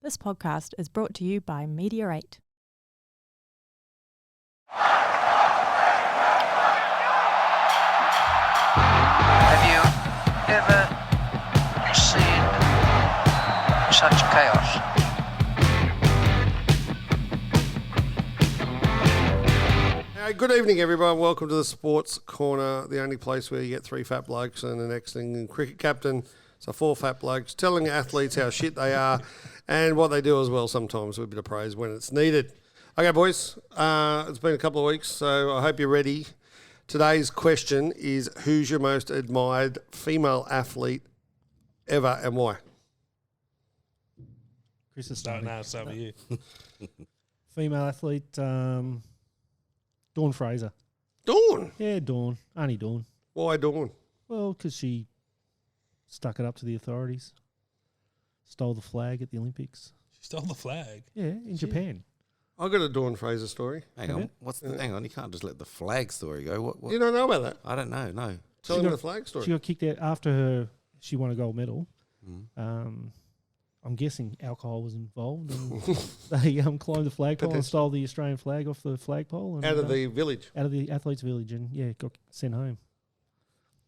This podcast is brought to you by Media8. Have you ever seen such chaos? Good evening, everyone. Welcome to the Sports Corner, the only place where you get three fat blokes and an excellent cricket captain. So four fat blokes telling athletes how shit they are and what they do as well, sometimes with a bit of praise when it's needed. Okay, boys, it's been a couple of weeks, so I hope you're ready. Today's question is, who's your most admired female athlete ever and why? Chris is No, starting. it's over you. Female athlete, Dawn Fraser. Dawn? Yeah, Dawn. Only Dawn. Why Dawn? Well, because she stuck it up to the authorities. Stole the flag at the Olympics. She stole the flag. Yeah, in Japan. I got a Dawn Fraser story. Hang on, hang on, you can't just let the flag story go. What? You don't know about that? I don't know, no. Tell me the flag story. She got kicked out after she won a gold medal. Mm. I'm guessing alcohol was involved. And they climbed the flagpole and stole the Australian flag off the flagpole. And, Out of the village. Out of the athletes' village, and got sent home.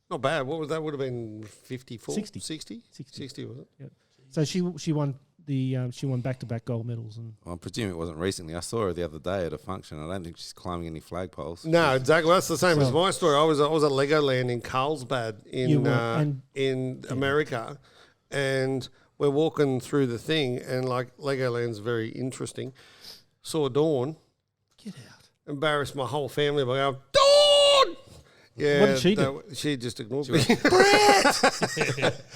Not bad. What was that? Would have been 54? 60. 60? 60 was it? Yep. So she won she won back-to-back gold medals. And I presume it wasn't recently. I saw her the other day at a function. I don't think she's climbing any flagpoles. No, exactly. That's the same as my story. I was at Legoland in Carlsbad in America, and we're walking through the thing, and like Legoland's very interesting. Saw Dawn. Get out. Embarrassed my whole family by going, Dawn! Yeah, What did she do? She just ignored me.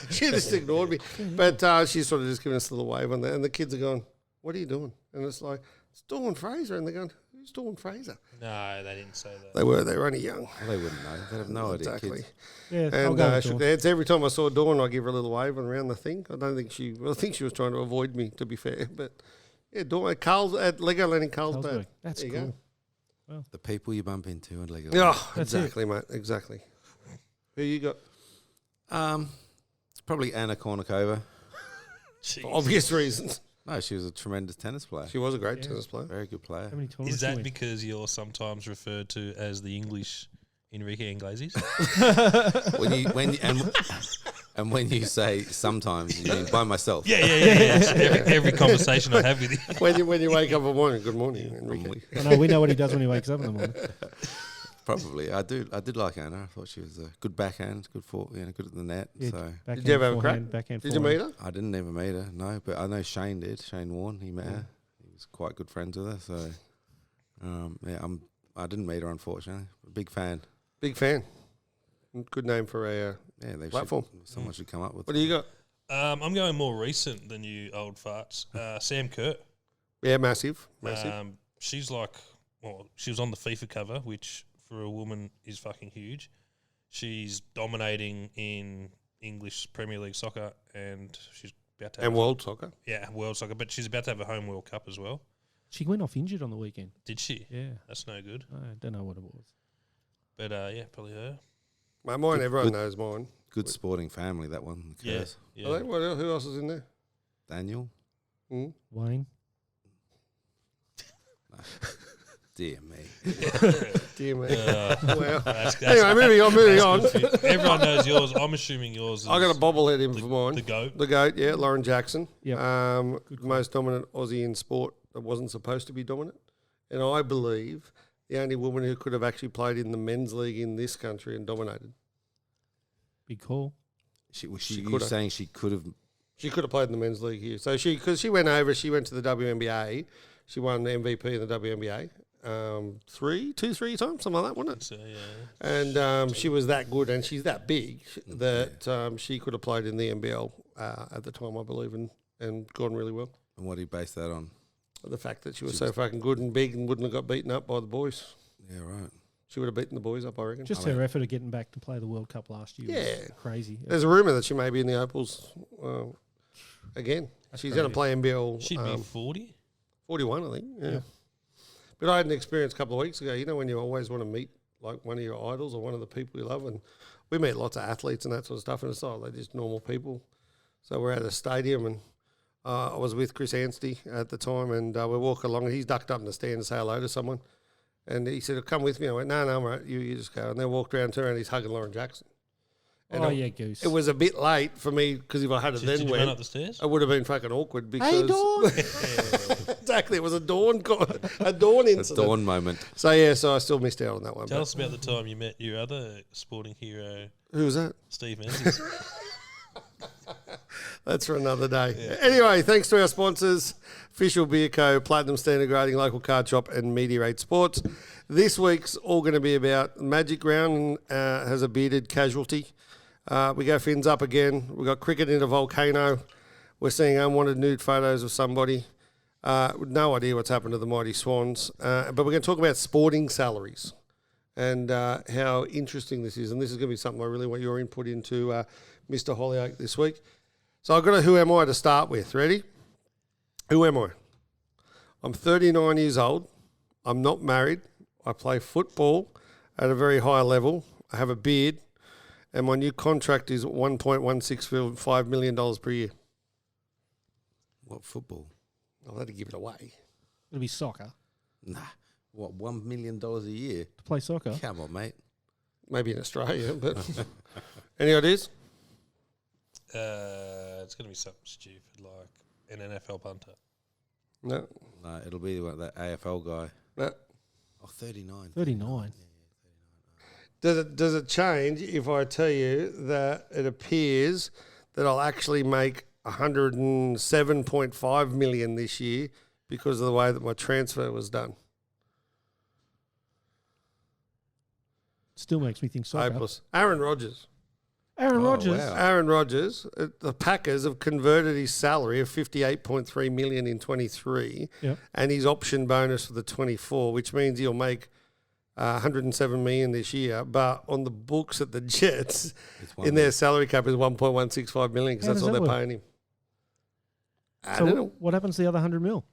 She just ignored me. But she's sort of just giving us a little wave on that. And the kids are going, what are you doing? And it's like, it's Dawn Fraser. And they're going, who's Dawn Fraser? No, they didn't say that. They were only young. Well, they wouldn't know. They have no idea, Exactly. kids. Yeah, I'll And go with shook Dawn. their heads. Every time I saw Dawn, I'd give her a little wave around the thing. I think she was trying to avoid me, to be fair. But yeah, Dawn at Legoland in Carlsbad. Carlsbad. That's there you cool. go. The people you bump into and Lego. Yeah, That's exactly, mate. Exactly. Who you got? Probably Anna Kournikova. For obvious reasons. No, she was a tremendous tennis player. She was a great tennis player. Very good player. How many tournaments Is she that win? because you're sometimes referred to as the English Enrique Iglesias? when you say sometimes, you mean by myself. Yeah. Every conversation I have with you. When you wake up in the morning, good morning, Enrique. I know, we know what he does when he wakes up in the morning. Probably. I did like Anna. I thought she was a good backhand, good good at the net. Yeah, So backhand, Did you ever have a crack? forehand, backhand, Did you meet forehand. her? I didn't ever meet her, no, but I know Shane did. Shane Warne, he met her. He was quite good friends with her. So, I didn't meet her, unfortunately. Big fan. Big fan. Good name for a Yeah, platform. Someone should come up with. What do you got? I'm going more recent than you old farts. Sam Kerr. Yeah, massive. She's she was on the FIFA cover, which for a woman is fucking huge. She's dominating in English Premier League soccer, and she's about to have And world soccer. world soccer, but she's about to have a home World Cup as well. She went off injured on the weekend. Did she? Yeah. That's no good. I don't know what it was. But probably her. Mine, everyone knows mine. Good sporting family, that one. The Yeah. Kerrs. Yeah. Are they? Who else is in there? Daniel. Wayne. Dear me. Dear me. Well, Anyway, moving on. Everyone knows yours. I'm assuming yours is I got a bobblehead in for mine. the GOAT. The GOAT, yeah, Lauren Jackson. Yep. Most dominant Aussie in sport that wasn't supposed to be dominant. And I believe the only woman who could have actually played in the men's league in this country and dominated. Big call. She coulda. saying she could have. She could have played in the men's league here. So because she went over, she went to the WNBA. She won the MVP in the WNBA. 3 times, something like that, wasn't it? So, yeah. And she was that good, and she's that big that she could have played in the NBL at the time, I believe, and gone really well. And what do you base that on? The fact that she was so fucking good and big and wouldn't have got beaten up by the boys. Yeah, right. She would have beaten the boys up, I reckon. Just her effort of getting back to play the World Cup last year was crazy. There's a rumour that she may be in the Opals again. She's going to play NBL. She'd be 40. 41, I think, yeah. But I had an experience a couple of weeks ago, when you always want to meet like one of your idols or one of the people you love, and we meet lots of athletes and that sort of stuff, and it's like they're just normal people. So we're at a stadium and I was with Chris Anstey at the time, and we're walking along, and he's ducked up in the stand to say hello to someone. And he said, come with me. I went, no, mate, you just go. And then walked around, turned around, he's hugging Lauren Jackson. And Goose. It was a bit late for me, because if I had it Did you run went, up the stairs? it would have been fucking awkward because... Hey, Dawn! Exactly, it was a dawn incident. A dawn moment. So I still missed out on that one. Tell us about the time you met your other sporting hero, Who was that? Steve Menzies. That's for another day. Yeah. Anyway, thanks to our sponsors, Official Beer Co., Platinum Standard Grading, Local Card Shop, and Media8 Sports. This week's all going to be about Magic Round has a bearded casualty. We go fins up again. We've got cricket in a volcano. We're seeing unwanted nude photos of somebody. No idea what's happened to the Mighty Swans. But we're going to talk about sporting salaries and how interesting this is. And this is going to be something I really want your input into, Mr. Hollyoake, this week. So I've got a who am I to start with. Ready? Who am I? I'm 39 years old. I'm not married. I play football at a very high level. I have a beard. And my new contract is $1.165 million per year. What football? I'll have to give it away. It'll be soccer. Nah. What, $1 million a year? To play soccer. Come on, mate. Maybe in Australia, but... Any ideas? It's going to be something stupid like an NFL punter. No. No, it'll be that AFL guy. No. Oh, 39. 39. Does it change if I tell you that it appears that I'll actually make $107.5 million this year because of the way that my transfer was done? Still makes me think soccer. Hopeless. Aaron Rodgers. Aaron Rodgers. wow. Aaron Rodgers, the Packers have converted his salary of $58.3 million in 23 Yep. and his option bonus for the 24, which means he'll make $107 million this year. But on the books at the Jets, in their salary cap is $1.165 million because How that's does what that they're work? paying him. I So don't know. what happens to the other 100 mil?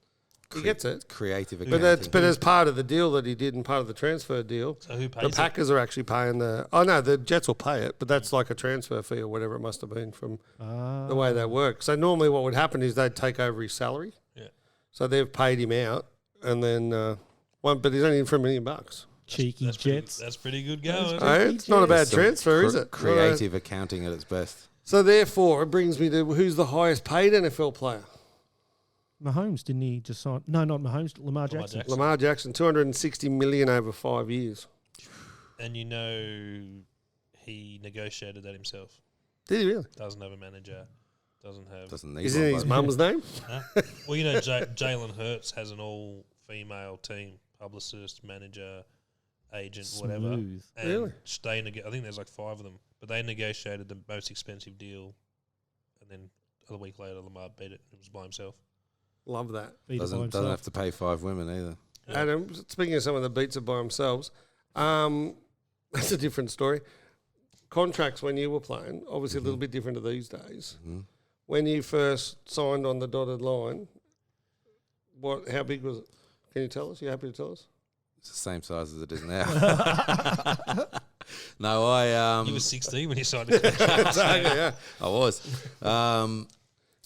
He gets it. Creative But accounting. but as part of the deal that he did and part of the transfer deal, So who pays the it? Packers are actually paying the... Oh, no, the Jets will pay it, but that's like a transfer fee or whatever it must have been from the way that works. So normally what would happen is they'd take over his salary. Yeah. So they've paid him out, and then but he's only in for $1 million. Cheeky Jets. That's pretty good going. Hey, it's not a bad Some transfer, is it? Creative accounting at its best. So therefore, it brings me to who's the highest paid NFL player? Mahomes, didn't he just sign? No, not Mahomes. Lamar Jackson. Jackson. Lamar Jackson, $260 million over 5 years. And you know he negotiated that himself. Did he really? Doesn't have a manager. Doesn't have... Doesn't need Is one, it his but- mum's name? Huh? Well, you know, Jalen Hurts has an all-female team, publicist, manager, agent, whatever. Smooth. And Really? I think there's like 5 of them, but they negotiated the most expensive deal, and then a week later, Lamar beat it. It was by himself. Love that. Beat it by Doesn't himself. have to pay 5 women either. Yeah. Adam, speaking of someone that beats it by themselves, that's a different story. Contracts when you were playing, obviously a little bit different to these days. Mm-hmm. When you first signed on the dotted line, how big was it? Can you tell us? You happy to tell us? It's the same size as it is now. No, I You were 16 when you signed the contract. Exactly, yeah. I was. Do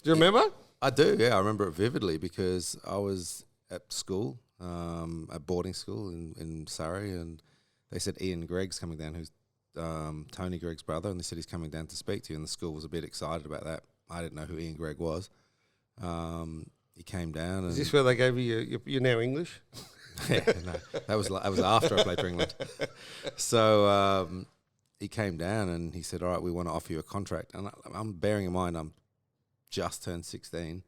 you remember? I do, yeah. I remember it vividly because I was at school, at boarding school in Surrey, and they said Ian Gregg's coming down, who's Tony Gregg's brother, and they said he's coming down to speak to you, and the school was a bit excited about that. I didn't know who Ian Gregg was. He came down. And Is this where they gave you you're now English? yeah, no, that was after I played for England. So he came down and he said, "All right, we want to offer you a contract." And I'm bearing in mind I'm just turned 16.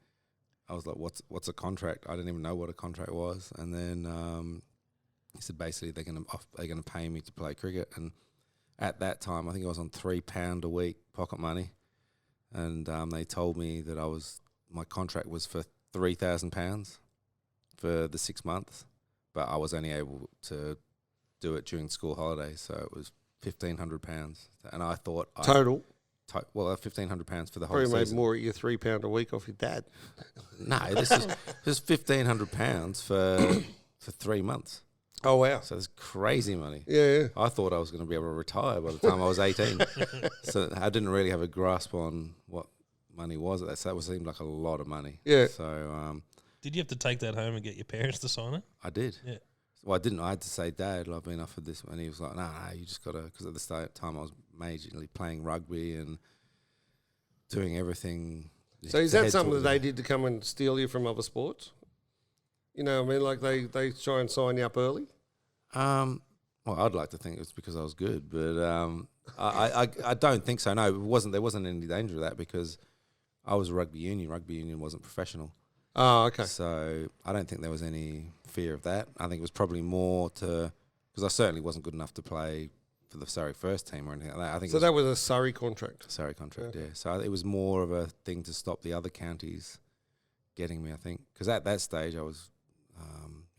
I was like, "What's a contract?" I didn't even know what a contract was. And then he said, basically they're gonna pay me to play cricket. And at that time, I think I was on £3 a week pocket money, and they told me that my contract was for £3,000 for the 6 months. But I was only able to do it during school holidays, so it was £1,500. And I thought Total. £1,500 for the whole Probably made season. more at your £3 a week off your dad. No, this is £1,500 for 3 months. Oh, wow. So it's crazy money. Yeah. I thought I was going to be able to retire by the time I was 18. So I didn't really have a grasp on what money was at that. So that seemed like a lot of money. Yeah. So Did you have to take that home and get your parents to sign it? I did. Yeah. Well, I didn't. I had to say, Dad, I've been offered this. And he was like, no, you just got to, because at the time I was majorly playing rugby and doing everything. So is that something that they did to come and steal you from other sports? You know what I mean? Like they try and sign you up early? Well, I'd like to think it was because I was good, but I don't think so. No, it wasn't. There wasn't any danger of that because I was rugby union. Rugby union wasn't professional. Oh, okay. So I don't think there was any fear of that. I think it was probably more to because I certainly wasn't good enough to play for the Surrey first team or anything like that. I think So that was a Surrey contract? Surrey contract, yeah. So it was more of a thing to stop the other counties getting me, I think. Because at that stage I was,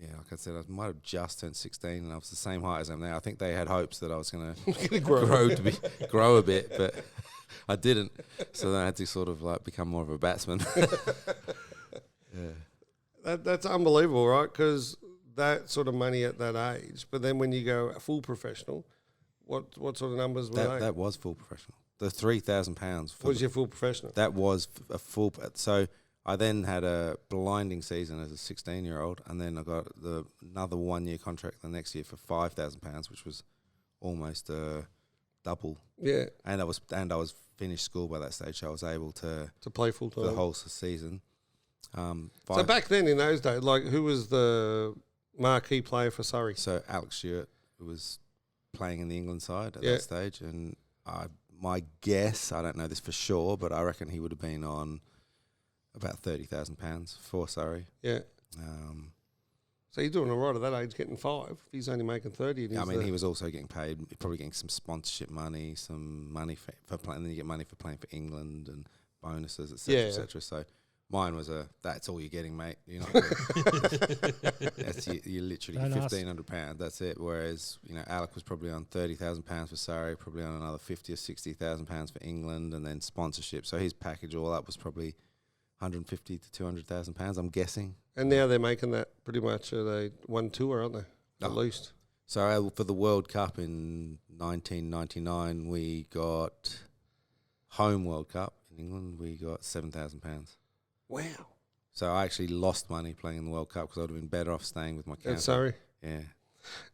like I said, I might have just turned 16 and I was the same height as I am now. I think they had hopes that I was going to grow a bit, but I didn't. So then I had to sort of like become more of a batsman. Yeah. That's unbelievable, right? Because that sort of money at that age, but then when you go a full professional, what sort of numbers were they? That was full professional. The £3,000 was your full professional? That was a full. So I then had a blinding season as a 16-year-old, and then I got another 1 year contract the next year for £5,000, which was almost double. Yeah. And I was finished school by that stage, so I was able to play full time for the whole season. So back then in those days, like who was the marquee player for Surrey? So Alex Stewart, who was playing in the England side at that stage, and my guess, I don't know this for sure, but I reckon he would have been on about £30,000 for Surrey. Yeah. So he's doing all right at that age, getting 5. He's only making 30. Yeah, I mean, he was also getting paid, probably getting some sponsorship money, some money for playing. And then you get money for playing for England and bonuses, etc., etc. So mine was that's all you're getting, mate. You're literally £1,500. That's it. Whereas Alec was probably on £30,000 for Surrey, probably on another £50,000 or £60,000 for England, and then sponsorship. So his package all up was probably £150,000 to £200,000, I'm guessing. And now they're making that pretty much. They won tour, aren't they? At least. So for the World Cup in 1999, we got home World Cup in England. We got £7,000. Wow. So I actually lost money playing in the World Cup because I would have been better off staying with my county. Sorry. Yeah.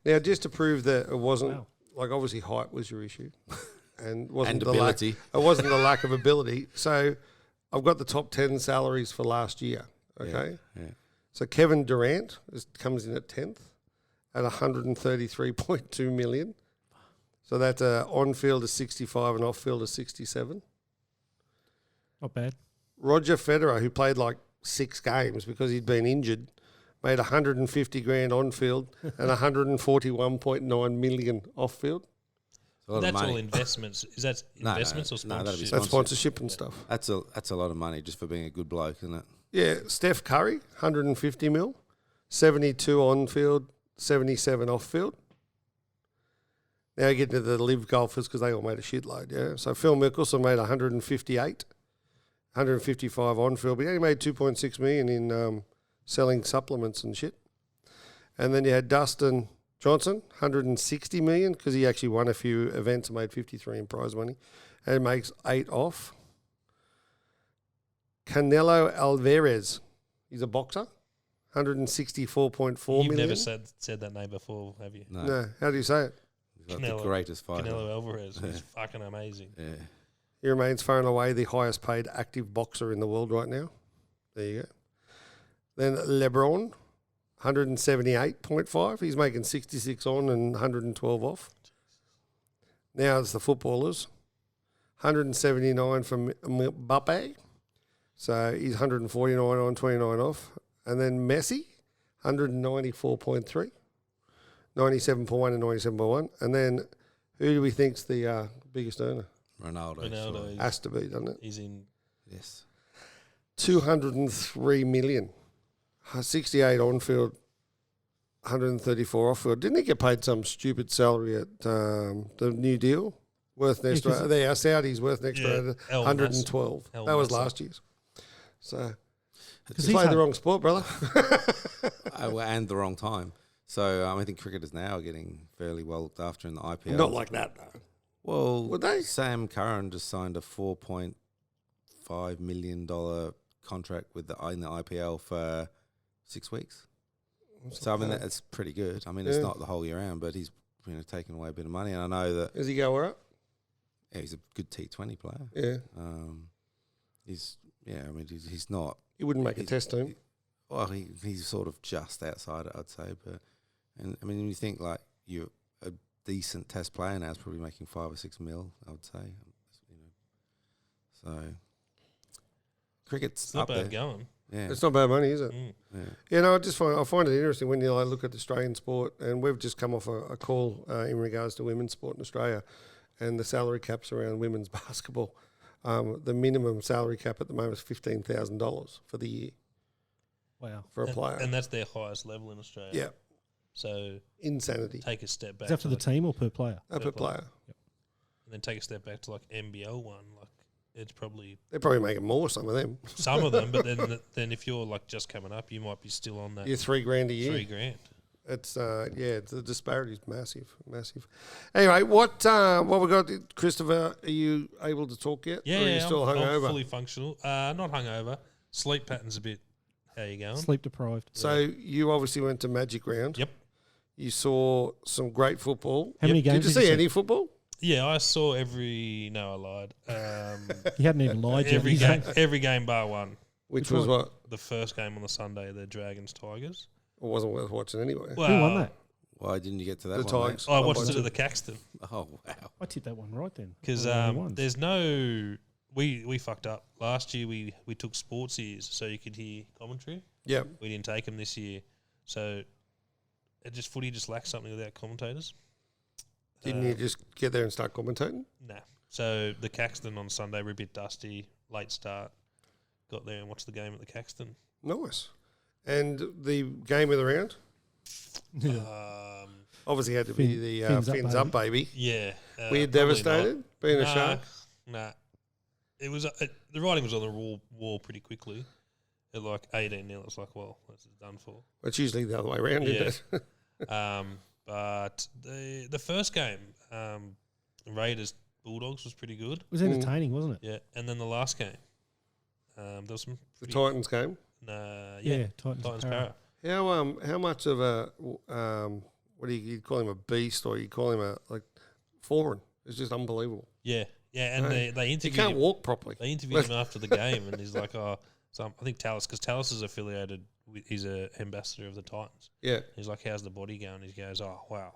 Now, just to prove that it wasn't like obviously height was your issue, and wasn't and ability. It wasn't the lack of ability. So I've got the top 10 salaries for last year. Okay. Yeah. So Kevin Durant comes in at 10th at 133.2 million. So that's on field is 65 and off field is 67. Not bad. Roger Federer, who played like 6 games because he'd been injured, made 150 grand on field and 141.9 million off field. That's all investments. Is that investments or sponsorship? That's sponsorship and stuff. That's a lot of money just for being a good bloke, isn't it? Yeah, Steph Curry, 150 mil, 72 on field, 77 off field. Now you get to the live golfers because they all made a shitload, yeah. So Phil Mickelson made 158, 155 on field, but he only made 2.6 million in selling supplements and shit. And then you had Dustin Johnson, 160 million because he actually won a few events and made 53 in prize money, and makes 8 off. Canelo Alvarez, he's a boxer, 164.4 million. You've never said that name before, have you? No. How do you say it? He's like the greatest fighter. Canelo Alvarez. He's fucking amazing. Yeah. He remains far and away the highest paid active boxer in the world right now. There you go. Then LeBron, 178.5. He's making 66 on and 112 off. Now it's the footballers. 179 from Mbappe. So he's 149 on, 29 off. And then Messi, 194.3. 97.1 and 97.1. And then who do we think's the biggest earner? Ronaldo. Has to be, doesn't it? He's in. Yes. 203 million. 68 on field, 134 off field. Didn't he get paid some stupid salary at the new deal? Worth next to our Saudis worth next to 112. That was last year's. So you played the wrong sport, brother. And the wrong time. So I think cricketers now are getting fairly well looked after in the IPL. Not like that, though. Well, would they? Sam Curran just signed a £4.5 $1.5 million contract in the IPL for 6 weeks. So I mean that's pretty good. I mean it's not the whole year round, but he's taking away a bit of money. And I know that Does he go all right? Yeah, he's a good T20 player. Yeah. I mean he's not. He wouldn't make a test team. Well, he's sort of just outside it, I'd say. But I mean, when you think like you're a decent test player now, is probably making 5 or 6 mil, I would say. So cricket's It's not up bad there. going. Yeah, It's not bad money, is it? yeah. I find it interesting when I look at Australian sport, and we've just come off a call in regards to women's sport in Australia, and the salary caps around women's basketball. The minimum salary cap at the moment is $15,000 for the year. Wow. For a player. And that's their highest level in Australia. Yeah. So Insanity. take a step back. Is that for the team or per player? Per player. And then take a step back to like NBL one. Like it's probably They're probably making more, some of them. some of them, but then if you're like just coming up, you might be still on that You're $3,000 a year. $3,000. It's the disparity is massive. Anyway, what we got, Christopher? Are you able to talk yet? Yeah, or are you still I'm hungover? fully functional. Not hungover. Sleep pattern's a bit. How you going? Sleep deprived. So you obviously went to Magic Round. Yep. You saw some great football. How many games Did you see any football? Yeah, I saw every. No, I lied. You hadn't even lied yet. Every game bar one. Which was what? The first game on the Sunday, the Dragons Tigers. It wasn't worth watching anyway. Well, Who won that? Why didn't you get to that The one? Tigers. I watched it at the Caxton Mate? Oh wow! I tipped that one right then. because there's no. We fucked up last year. We took sports ears so you could hear commentary. Yep. We didn't take them this year, so footy just lacks something without commentators. Didn't you just get there and start commentating? Nah. So the Caxton on Sunday were a bit dusty. Late start. Got there and watched the game at the Caxton. Nice. And the game of the round? Obviously had to be the fins up, baby. Yeah. Were you probably devastated not. being a shark? Nah. It was the writing was on the wall pretty quickly. At like 18-0, it was like, well, this is done for. It's usually the other way around, isn't it? But the first game, Raiders Bulldogs was pretty good. It was entertaining, wasn't it? Yeah, and then the last game, there was some The Titans game. Titans Para. How much of a what do you call him, a beast, or you call him a foreign? It's just unbelievable. Yeah, and they He interviewed can't him. walk properly. They interviewed him after the game, and he's like, I think Tallis, because Tallis is affiliated with, he's an ambassador of the Titans. Yeah. He's like, how's the body going? He goes, oh, wow,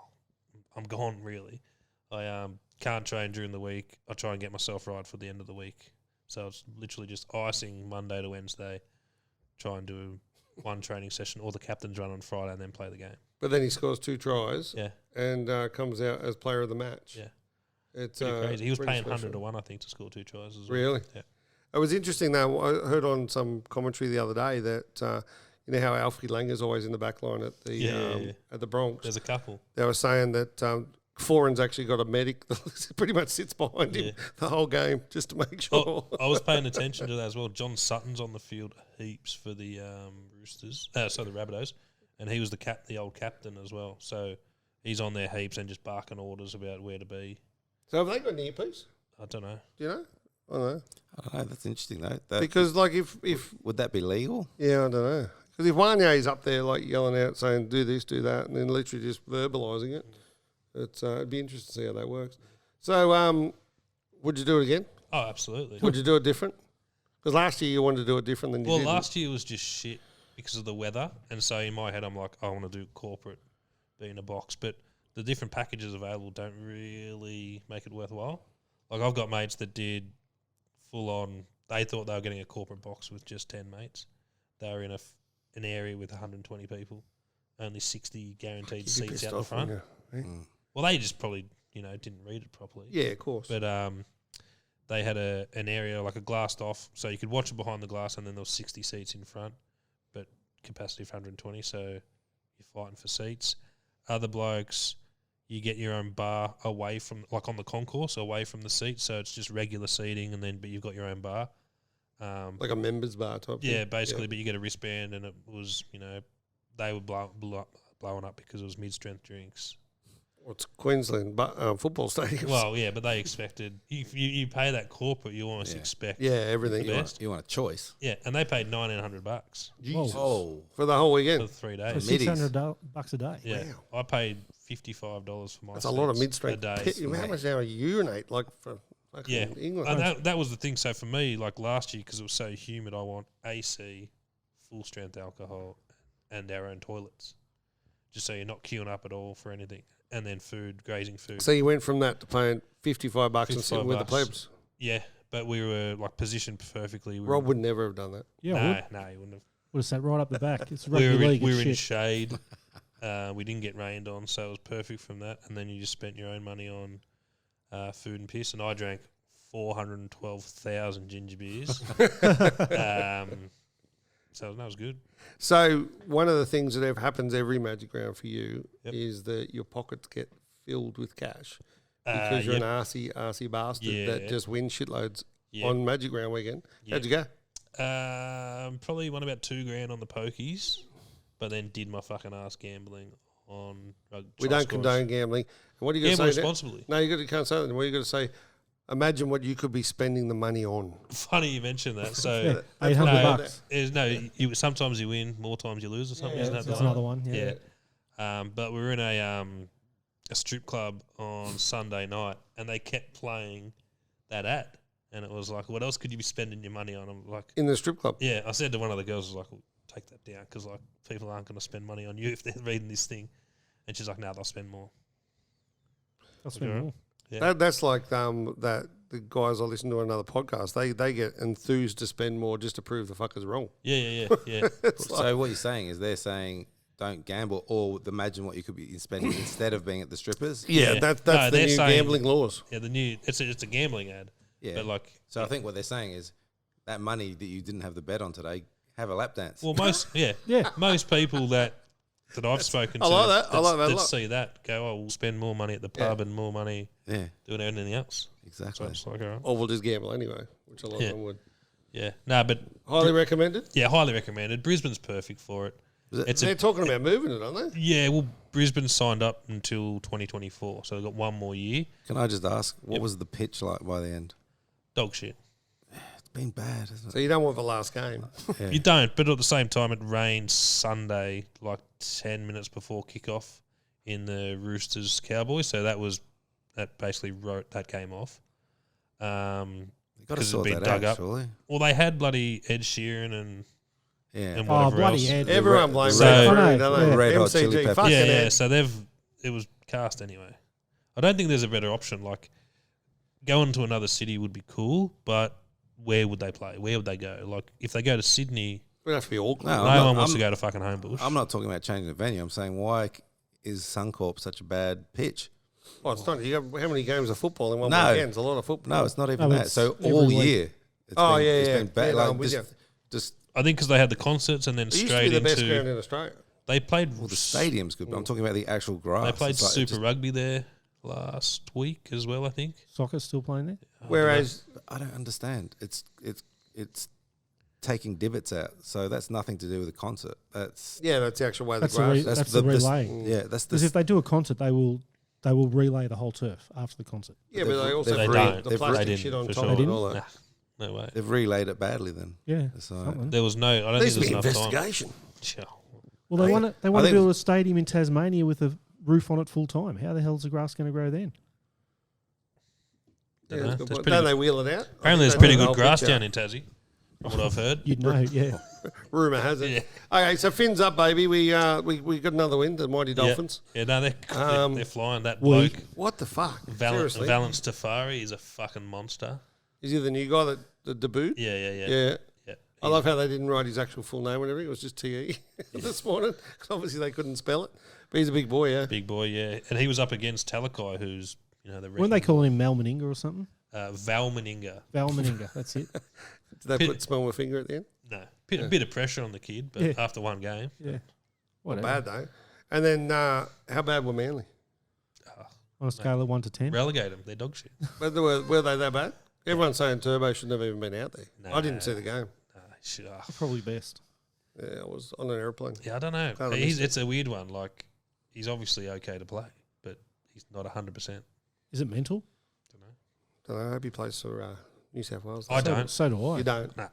I'm gone, really. I can't train during the week. I try and get myself right for the end of the week. So it's literally just icing Monday to Wednesday, try and do one training session, or the captain's run on Friday and then play the game. But then he scores 2 tries. Yeah. And comes out as player of the match. Yeah. It's Pretty crazy. He was pretty paying special. 100 to 1, I think, to score 2 tries as well. Really? Yeah. It was interesting though. I heard on some commentary the other day that you know how Alfie Langer's always in the back line at the at the Bronx. There's a couple. They were saying that Foreign's actually got a medic that pretty much sits behind him the whole game just to make sure. I was paying attention to that as well. John Sutton's on the field heaps for the Roosters. The Rabbitohs, and he was the old captain as well. So he's on there heaps and just barking orders about where to be. So have they got an earpiece? I don't know. Do you know? I don't know. I don't know. That's interesting though. Because like if Would that be legal? yeah, I don't know. Because if Wanye's up there like yelling out saying do this, do that, and then literally just verbalising it, it'd be interesting to see how that works. So would you do it again? Oh, absolutely. Would you do it different? Because last year you wanted to do it different than you did. Last year was just shit because of the weather, and so in my head I'm like, I want to do corporate, be in a box, but the different packages available don't really make it worthwhile. Like I've got mates that did full on. They thought they were getting a corporate box with just 10 mates. They were in an area with 120 people, only 60 guaranteed seats out the front. Well, they just probably didn't read it properly. Yeah, of course. But they had an area like a glassed off, so you could watch it behind the glass, and then there was 60 seats in front, but capacity of 120. So you're fighting for seats. Other blokes, you get your own bar away from, like on the concourse, away from the seats, so it's just regular seating, but you've got your own bar. Like a members bar type. Yeah, thing. basically, but you get a wristband, and it was they were blowing up because it was mid-strength drinks. What's Queensland football stadium? Well, yeah, but they expected if you pay that corporate, you almost expect everything. the best. You want a choice. Yeah, and they paid $1,900 Jesus. Oh, For the whole for weekend. 3 So days. $600 a day. Yeah, Wow. I paid $55 for my. That's a lot of seats mid-strength. a day. How much now you urinate like for fucking Yeah, England? and that was the thing. So for me, like last year, because it was so humid, I want AC, full strength alcohol, and our own toilets, just so you're not queuing up at all for anything. And then food, grazing food. So you went from that to paying $55 and sitting with the $55. plebs. Yeah, but we were like positioned perfectly. Rob would never have done that. Yeah, No, he wouldn't have. would have sat right up the back. It's We rugby were, league. we it's were in shit. shade. We didn't get rained on, so it was perfect from that. And then you just spent your own money on food and piss. And I drank 412,000 ginger beers. So that was good. So one of the things that happens every Magic Round for you Yep. is that your pockets get filled with cash because you're an arsey bastard that just wins shitloads on Magic Round weekend. How'd you go? Probably won about $2,000 on the pokies, but then did my fucking ass gambling on. We don't condone gambling. And what are you going Gamble to say? responsibly. No, you can't say that. What are you going to say? Imagine what you could be spending the money on. Funny you mentioned that. So Yeah, $800. sometimes you win, more times you lose, or something. Yeah, Isn't that That's the another one. Yeah. Yeah. But we were in a strip club on Sunday night, and they kept playing that ad, and it was like, "What else could you be spending your money on?" I'm like, In the strip club. "Yeah." I said to one of the girls, "I was like, well, take that down, because like people aren't going to spend money on you if they're reading this thing." And she's like, "No, they'll spend more." I'll spend Okay. more. Yeah. That's like that the guys I listen to on another podcast, they get enthused to spend more just to prove the fuckers wrong. Yeah. So what you're saying is they're saying don't gamble or imagine what you could be spending instead of being at the strippers. Yeah, Yeah. that's No, the they're new saying- gambling laws. Yeah, it's a gambling ad. Yeah. But like, So I think what they're saying is that money that you didn't have the bet on today, have a lap dance. well, most people that I've spoken to, I like that. I like that a lot. see that go, oh, we'll spend more money at the pub and more money Yeah, doing anything else. So exactly. it's like, all right. Or we'll just gamble anyway, which a lot of them would. Yeah, no, but Highly recommended. yeah, highly recommended. Brisbane's perfect for it. They're talking about moving it, aren't they? Yeah, well, Brisbane signed up until 2024, so they've got one more year. Can I just ask, what was the pitch like by the end? Dog shit. It's been bad, isn't So it? you don't want the last game. Yeah. You don't, but at the same time, it rained Sunday, like 10 minutes before kickoff in the Roosters Cowboys, so that basically wrote that game off. You got to 'cause it'd sort been that dug out, up. surely. Well, they had bloody Ed Sheeran and Yeah. and Oh, whatever bloody else. Ed. Everyone blames So- Red I know, Fruit, don't they? yeah. Red Hot Chili MCG, Peppers. fucking Yeah, Ed. so it was cast anyway. I don't think there's a better option. Like going to another city would be cool, but where would they play? Where would they go? Like if they go to Sydney, We'd have to be Auckland. No, no I'm not- one wants to I'm- go to fucking Homebush. I'm not talking about changing the venue. I'm saying why is Suncorp such a bad pitch? Oh, it's not. You got how many games of football in one No. weekend? It's a lot of football. No, it's not even No, that. it's So every all week. year, it's Oh, been, yeah, it's yeah. been bad. Yeah, no, Like I'm with just I think because they had the concerts and then It used to straight be the best into ground in Australia. they played. well, the stadium's good, but I'm talking about the actual grass. They played It's like, Super Rugby there last week as well. I think. Soccer's still playing there. Whereas I don't understand. It's taking divots out, so that's nothing to do with the concert. That's that's the actual way That's the the grass. that's the relaying. yeah, that's Because the if they do a concert, they will relay the whole turf after the concert. Yeah, but they also They bring don't. the They've- plastic they shit didn't, on for top sure. of They it and all that. Nah, no way. they've relayed it badly. Then Yeah, so something. There was no. I don't There think needs to there's be enough time. investigation. Yeah. Well, they want to I think- build a stadium in Tasmania with a roof on it full time. How the hell's the grass going to grow then? Don't Yeah, know. that's a good There's point. pretty Don't good- they wheel it out? Apparently, there's pretty good grass down in Tassie, from what I've heard. You'd know, yeah. Rumour has it. Yeah. Okay, so fins up, baby. We got another win. The Mighty Dolphins. Yeah, no, they're flying. That we- bloke, What the fuck? Valence Seriously, Tafari, is a fucking monster. is he the new guy that debuted? Yeah. Yeah. Yeah. I love how they didn't write his actual full name and everything. It was just TE this morning because obviously they couldn't spell it. But he's a big boy, yeah. Big boy, yeah. And he was up against Talakai, who's, the Weren't they calling him Mal Meninga or something? Val Meninga. Val Meninga, that's it. Did they Pit- put smell my finger at the end? No. A bit of pressure on the kid, but Yeah. after one game. Yeah. Not Whatever. bad though. And then how bad were Manly? On a scale of 1 to 10. Relegate them. They're dog shit. But were they that bad? Everyone's saying Turbo should never even been out there. Nah. I didn't see the game. Shit. Probably best. Yeah, I was on an airplane. Yeah, I don't know. Kinda missed it. It's a weird one. Like, he's obviously okay to play, but he's not 100%. Is it mental? Don't know. I hope he plays for New South Wales. I don't. So do I. You don't? Nah.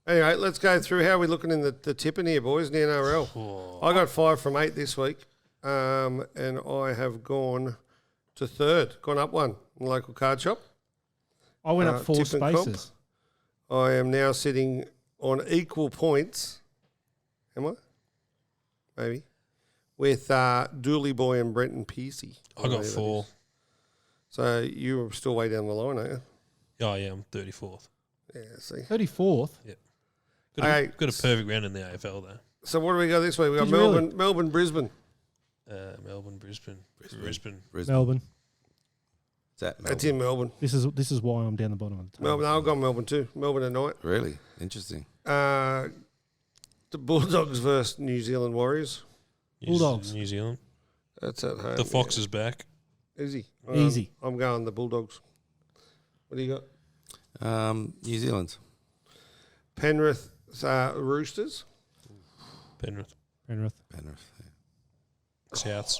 Anyway, let's go through how we're looking in the tipping here, boys, in the NRL. Oh. I got 5 from 8 this week, and I have gone to third, gone up one in the local card shop. I went up 4 tip and comp. spaces. I am now sitting on equal points. Am I? Maybe. With Dooley Boy and Brenton Pearcey. I got 4. So you're still way down the line, aren't you? Oh, yeah, I'm 34th. Yeah, see. 34th. Got a perfect round in the AFL, though. So what do we got this week? We got Did you really? Melbourne, Brisbane. Melbourne, Brisbane. Melbourne. Is that That's Melbourne? in Melbourne. This is why I'm down the bottom of the table. Melbourne. I've got Melbourne too. Melbourne at night. Really interesting. The Bulldogs versus New Zealand Warriors. Bulldogs. New Zealand. That's at home. The Fox is back. Easy. Easy. I'm going the Bulldogs. What do you got? New Zealand. Penrith Roosters. Penrith. Penrith. Souths.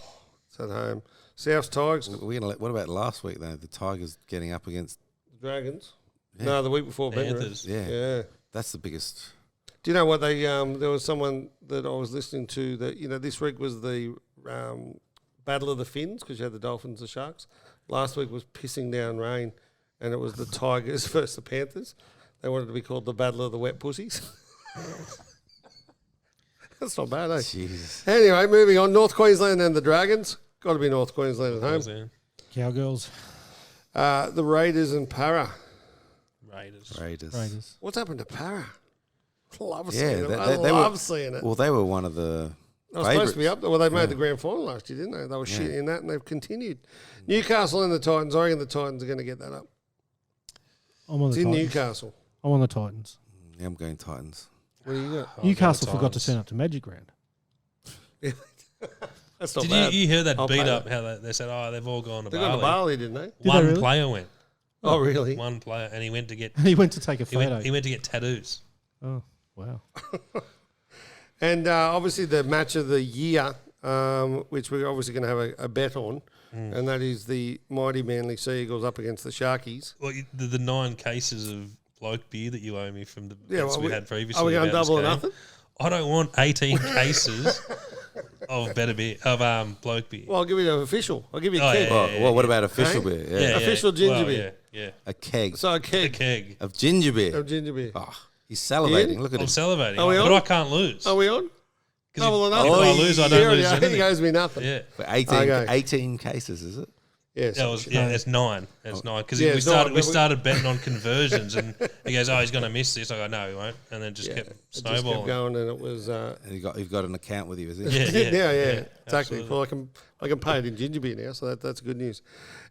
It's at home. South Tigers. What about last week though? The Tigers getting up against Dragons. Yeah. No, the week before Penrith. Panthers. Yeah. That's the biggest. Do you know what they? There was someone that I was listening to that this week was the Battle of the Finns because you had the Dolphins, the Sharks. Last week was pissing down rain, and it was the Tigers versus the Panthers. They wanted to be called the Battle of the Wet Pussies. That's not bad, eh? Jesus. Anyway, moving on. North Queensland and the Dragons. Got to be North Queensland at home. Queensland. Cowgirls. The Raiders and Para. Raiders. What's happened to Para? I love Yeah, seeing it. they I were- love seeing it. Well, they were one of the. They were supposed to be up there. Well, they made Yeah. the grand final last year, didn't they? They were Yeah. shit in that, and they've continued. Newcastle and the Titans. I reckon the Titans are going to get that up. I'm on It's the in Titans. Newcastle. I'm on the Titans. Yeah, I'm going Titans. What do you got? Oh, Newcastle the forgot to Titans. turn up to Magic Round. That's not Did bad. you hear that I'll beat pay up? that. How they said, they've all gone to They Bali. got to Bali, didn't they? they One really? player went. Oh, really? One player, and he went to get. And he went to take a He went, photo. he went to get tattoos. Oh, wow. And obviously the match of the year, which we're obviously going to have a bet on, and that is the mighty Manly Sea Eagles up against the Sharkies. Well, the 9 cases of bloke beer that you owe me from the Yeah, bets well, we had previously. Are we going about this double or game. nothing? I don't want 18 cases of better beer of bloke beer. Well, I'll give you the official. I'll give you a Oh, keg. yeah. Well, what about official Hey? beer? Yeah. official ginger beer. Yeah. A keg So a A keg keg. of ginger beer. of ginger beer. Oh, he's salivating. Ian? Look at I'm him. salivating, Are we but on? I can't lose. Are we on? Because Double or if nothing? I lose, I don't lose He anything. owes me nothing. Yeah. For 18, Okay. 18 cases, is it? Yes. It's 9. It's 9 because Yeah, we it's 9, started. but We we- started betting on conversions, and he goes, "Oh, he's going to miss this." I go, "No, he won't," and then just kept It just snowballing. kept going, and it was. And you've got an account with you, is it? Yeah, Exactly. absolutely. Well, I can pay it in ginger beer now, so that's good news.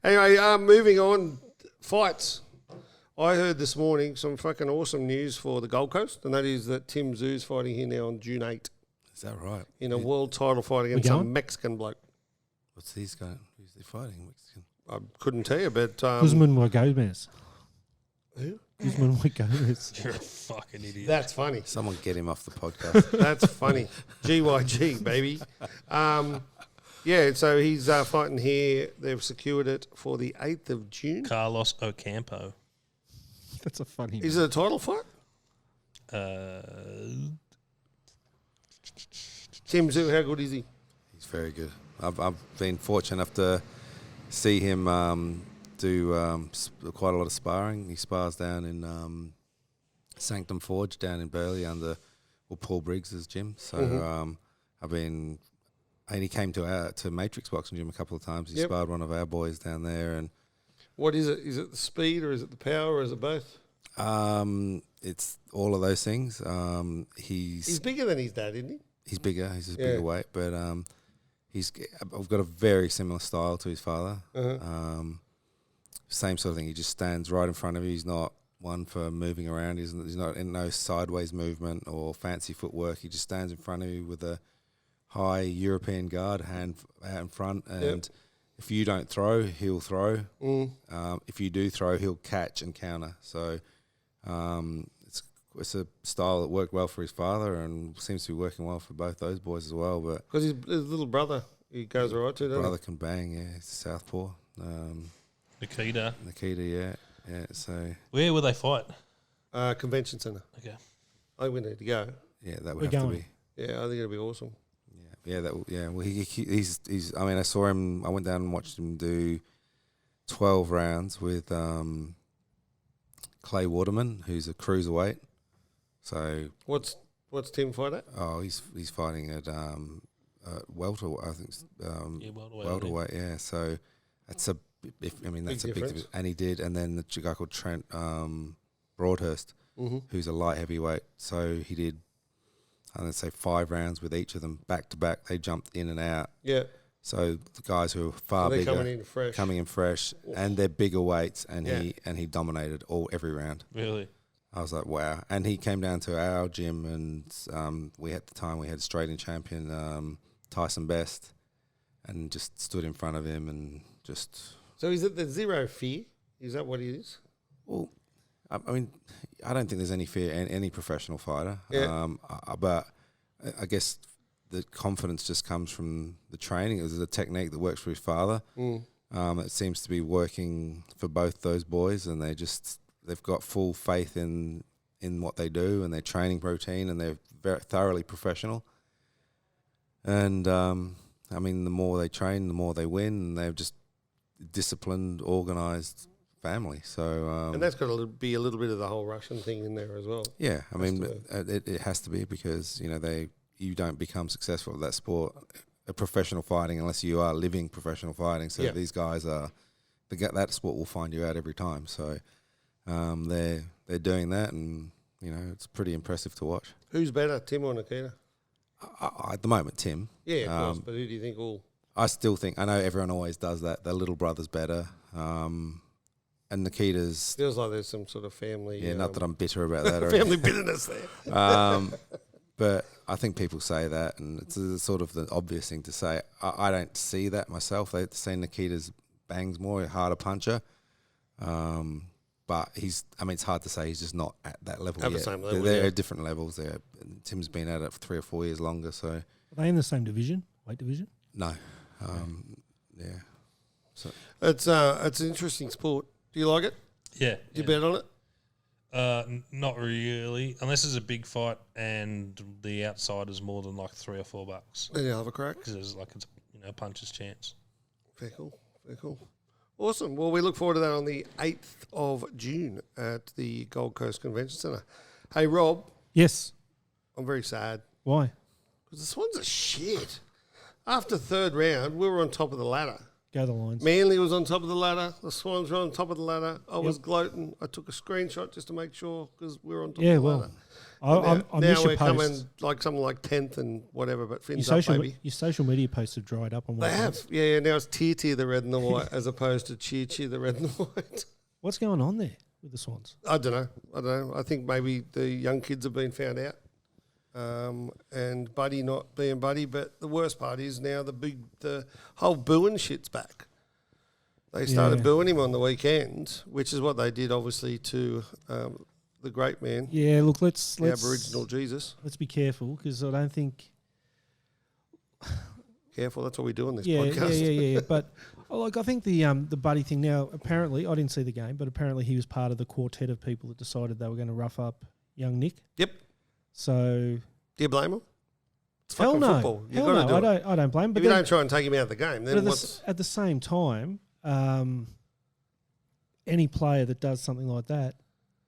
Anyway, moving on, fights. I heard this morning some fucking awesome news for the Gold Coast, and that is that Tim Zoo's fighting here now on June 8 Is that right? in a world title fight against going? some Mexican bloke. What's these going? Who's they fighting? Mexican. I couldn't tell you, but Guzman Gomez. who? Guzman Gomez. You're a fucking idiot. That's funny. Someone get him off the podcast. That's funny. GYG, baby. Yeah, so he's fighting here. They've secured it for the 8th of June. Carlos Ocampo. That's a funny Is it a title fight? Tim Zoo, how good is he? He's very good. I've been fortunate enough to see him do quite a lot of sparring. He spars down in Sanctum Forge down in Burleigh under Paul Briggs's gym. So and he came to Matrix Boxing Gym a couple of times. He sparred one of our boys down there, and What is it? Is it the speed or is it the power or is it both? it's all of those things. He's bigger than his dad, isn't he? He's bigger. He's a Yeah. bigger weight, but I've got a very similar style to his father. Same sort of thing. He just stands right in front of you. He's not one for moving around. He's not in no sideways movement or fancy footwork. He just stands in front of you with a high European guard, hand out in front, and if you don't throw, he'll throw. If you do throw, he'll catch and counter. So it's a style that worked well for his father and seems to be working well for both those boys as well. But Because his little brother He goes all right too, doesn't Brother can bang, yeah. He's southpaw. Nikita. Yeah. So Where will they fight? Convention Centre. Okay. I think we need to go. yeah, that We're would have going. to be. Yeah, I think it'll be awesome. Yeah. Well, he's. I mean, I saw him. I went down and watched him do 12 rounds with Clay Waterman, who's a cruiserweight. So What's Tim fight at? he's fighting at welter. I think it's, Welterweight. welterweight. Yeah. So that's a. That's a big difference. and he did. And then the guy called Trent Broadhurst, Mm-hmm. who's a light heavyweight. So he did. I'm going to say 5 rounds with each of them back to back. They jumped in and out. Yeah. So the guys who are far They're bigger coming in fresh. and they're bigger weights, and Yeah. he dominated every round. Really? I was like, wow. And he came down to our gym, and we had Australian champion Tyson Best, and just stood in front of him and just. So is it the zero fear? Is that what it is? Well, I mean, I don't think there's any fear in any professional fighter. Yeah. But I guess the confidence just comes from the training. It was a technique that works for his father. It seems to be working for both those boys, and they've got full faith in what they do and their training routine, and they're very thoroughly professional. And I mean, the more they train, the more they win, and they're just disciplined, organised family. So And that's got to be a little bit of the whole Russian thing in there as well. yeah, I mean, to it has to be, because you don't become successful at that sport, a professional fighting, unless you are living professional fighting. So Yeah. these guys that sport will find you out every time. So they're doing that, and it's pretty impressive to watch. Who's better, Tim or Nikita? At the moment, Tim. Yeah, of course. But who do you think will? I still think, I know everyone always does that. Their little brother's better. And Nikita's, Feels like there's some sort of family. not that I'm bitter about that. Or family bitterness there. But I think people say that, and it's a sort of the obvious thing to say. I don't see that myself. They say Nikita's bangs more, a harder puncher. But it's hard to say. He's just not at that level At the yet. same level, They're yeah. at different levels there. Tim's been at it for 3 or 4 years longer, so Are they in the same division, weight division? no. Yeah. So It's an interesting sport. Do you like it? Yeah. Do you bet on it? Not really, unless it's a big fight and the outside is more than like $3 or $4, Then you'll have a crack. because it's a puncher's chance. Very cool. Very cool. Awesome. Well, we look forward to that on the 8th of June at the Gold Coast Convention Centre. Hey, Rob, Yes. I'm very sad Why? because the Swans are shit. After third round, we were on top of the ladder. Go the Lions. Manly was on top of the ladder. The Swans were on top of the ladder. I was gloating. I took a screenshot just to make sure because we were on top Yeah, of the well, ladder. I Now miss we're your coming posts. like something like 10th and whatever, but Your fins up, social, baby. your social media posts have dried up on They what have. Yeah, now it's tier the red and the white as opposed to cheer the red and the white. What's going on there with the Swans? I don't know. I think maybe the young kids have been found out. And Buddy not being Buddy, but the worst part is now the whole booing shit's back. They started Yeah. booing him on the weekend, which is what they did, obviously, to the great man, Yeah, look, let's the Aboriginal Jesus. let's be careful because I don't think. Careful, that's what we do on this Yeah, podcast. yeah. But I think the Buddy thing now. Apparently, I didn't see the game, but apparently he was part of the quartet of people that decided they were going to rough up young Nick. Yep. So Do you blame him? It's hell fucking no, football. You've hell got to no. do it. I don't blame. If But you then, don't try and take him out of the game, but then at what's... the same time, any player that does something like that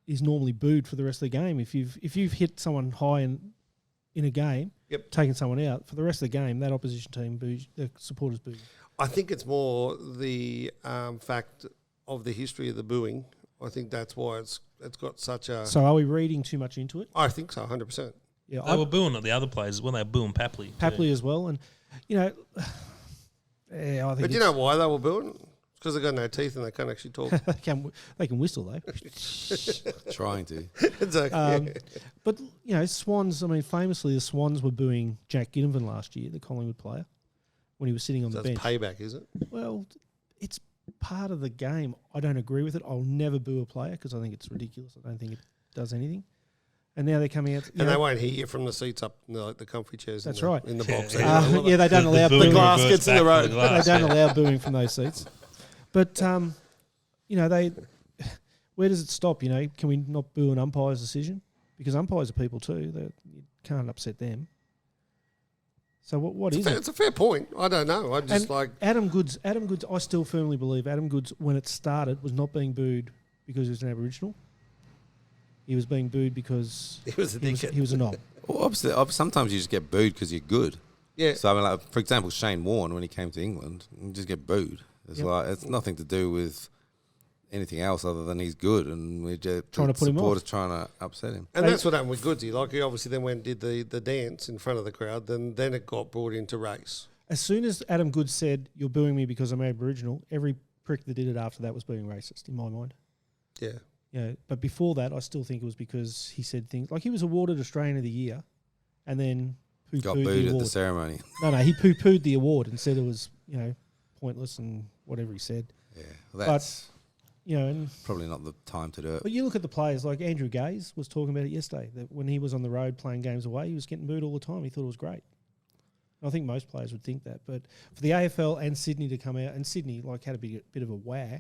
is normally booed for the rest of the game. If you've hit someone high in a game, Yep. taken someone out for the rest of the game, that opposition team boos, the supporters boo. I think it's more the fact of the history of the booing. I think that's why it's got such a... So are we reading too much into it? I think so, 100%. Yeah, They were booing at the other players when they were booing Papley. Papley as well, and yeah, I think But do you know why they were booing? Because they got no teeth and they can't actually talk. they can whistle though. trying to. Exactly. But Swans. I mean, famously, the Swans were booing Jack Ginnivan last year, the Collingwood player, when he was sitting on So the that's bench. payback, is it? Well, it's part of the game. I don't agree with it. I'll never boo a player because I think it's ridiculous. I don't think it does anything. And now they're coming out. And they won't hear you from the seats up, the comfy chairs. That's in the, right. in the box. Yeah, they don't allow booing booing. glass reverts gets in the back road. to glass, They don't allow booing from those seats. But they. Where does it stop? Can we not boo an umpire's decision? Because umpires are people too. You can't upset them. So what is it? It's a fair point. I don't know. I just Adam Goods. I still firmly believe Adam Goods, when it started, was not being booed because he was an Aboriginal. He was being booed because he was a dickhead. He was a knob. Well, obviously, sometimes you just get booed because you're good. Yeah. So I mean, like, for example, Shane Warne, when he came to England, you just get booed. It's nothing to do with anything else other than he's good, and we're just trying to put him off, trying to upset him. And that's what happened with Goodsy. Like, he obviously then went and did the dance in front of the crowd. Then it got brought into race. As soon as Adam Goods said, "You're booing me because I'm Aboriginal," every prick that did it after that was being racist in my mind. Yeah. But before that, I still think it was because he said things like he was awarded Australian of the Year, and then Got poo-pooed booed the at award. the ceremony. No, he poo-pooed the award and said it was pointless and whatever he said. Yeah, well, that's And probably not the time to do it. but you look at the players like Andrew Gaze was talking about it yesterday, that when he was on the road playing games away, he was getting booed all the time. He thought it was great. I think most players would think that, but for the AFL and Sydney to come out, and Sydney had a bit of a wah.